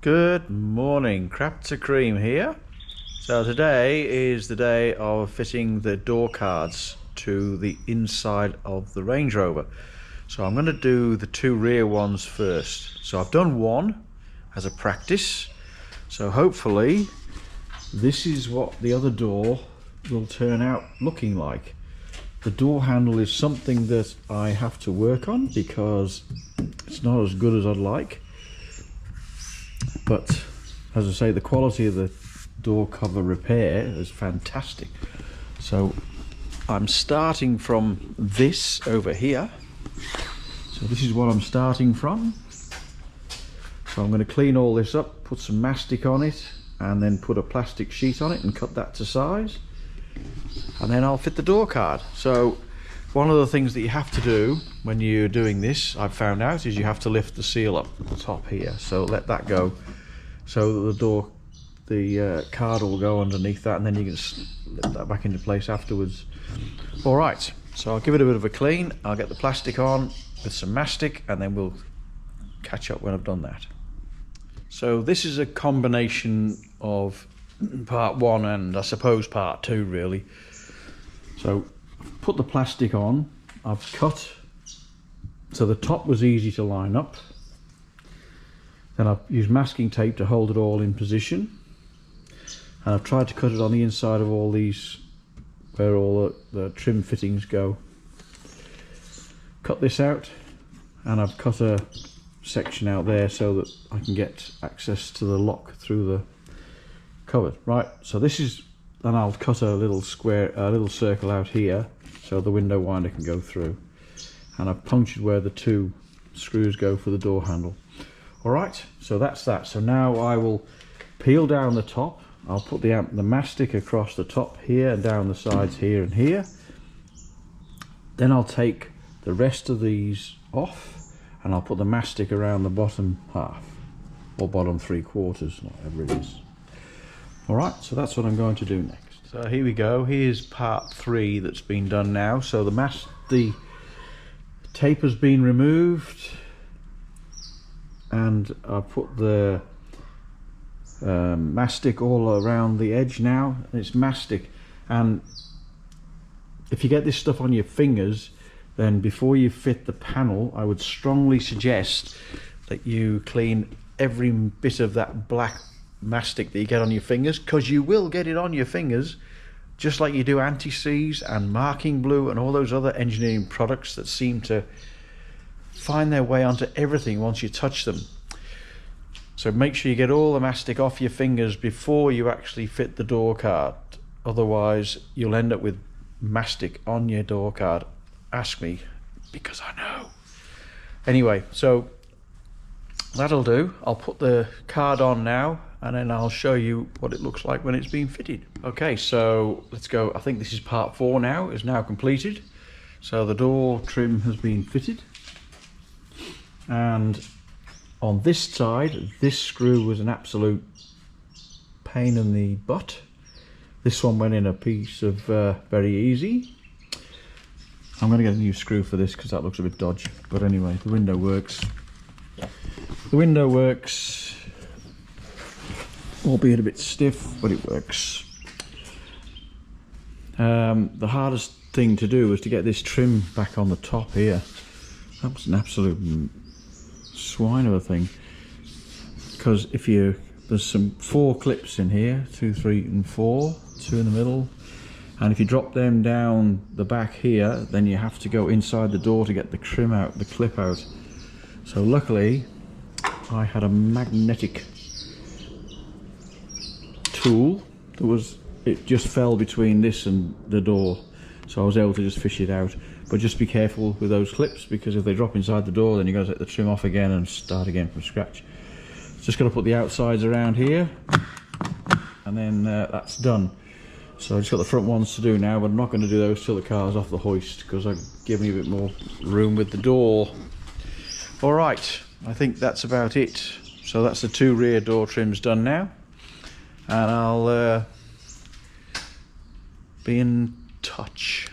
Good morning, Crap to Cream here. So today is the day of fitting the door cards to the inside of the Range Rover. So I'm going to do the two rear ones first. So I've done one as a practice. So hopefully this is what the other door will turn out looking like. The door handle is something that I have to work on because it's not as good as I'd like. But as I say, the quality of the door cover repair is fantastic. So I'm starting from this over here. So this is what I'm starting from. So I'm going to clean all this up, put some mastic on it, and then put a plastic sheet on it and cut that to size. And then I'll fit the door card. So one of the things that you have to do when you're doing this, I've found out, is you have to lift the seal up at the top here. So let that go so that the card will go underneath that, and then you can slip that back into place afterwards. All right, so I'll give it a bit of a clean. I'll get the plastic on with some mastic, and then we'll catch up when I've done that. So this is a combination of part one and I suppose part two, really. So put the plastic on, I've cut so the top was easy to line up. Then I've used masking tape to hold it all in position, and I've tried to cut it on the inside of all these where all the trim fittings go. Cut this out, and I've cut a section out there so that I can get access to the lock through the cupboard. Right, so this is, then I'll cut a little square, a little circle out here so the window winder can go through, and I've punctured where the two screws go for the door handle. Alright, so that's that. So now I will peel down the top. I'll put the mastic across the top here and down the sides here and here. Then I'll take the rest of these off and I'll put the mastic around the bottom half, or bottom 3/4, whatever it is. Alright, so that's what I'm going to do next. So here we go. Here's part 3 that's been done now. So the tape has been removed, and I put the mastic all around the edge now. It's mastic, and if you get this stuff on your fingers, then before you fit the panel, I would strongly suggest that you clean every bit of that black mastic that you get on your fingers, because you will get it on your fingers just like you do anti-seize and marking blue and all those other engineering products that seem to find their way onto everything once you touch them. So make sure you get all the mastic off your fingers before you actually fit the door card, otherwise you'll end up with mastic on your door card. Ask me, because I know. Anyway, so that'll do. I'll put the card on now, and then I'll show you what it looks like when it's been fitted. Okay, so let's go. I think this is part 4 now, is now completed. So the door trim has been fitted, and on this side, this screw was an absolute pain in the butt. This one went in a piece of very easy. I'm going to get a new screw for this because that looks a bit dodgy, but anyway, the window works. The window works, albeit a bit stiff, but it works. The hardest thing to do was to get this trim back on the top here. That was an absolute swine of a thing, because there's some 4 clips in here, 2, 3 and 4, 2 in the middle, and if you drop them down the back here, then you have to go inside the door to get the trim out, the clip out. So luckily I had a magnetic tool it just fell between this and the door, so I was able to just fish it out. But just be careful with those clips, because if they drop inside the door, then you've got to take the trim off again and start again from scratch. Just got to put the outsides around here, and then that's done. So I've just got the front ones to do now, but I'm not going to do those till the car's off the hoist, because I've given you a bit more room with the door. Alright, I think that's about it. So that's the 2 rear door trims done now, and I'll be in touch.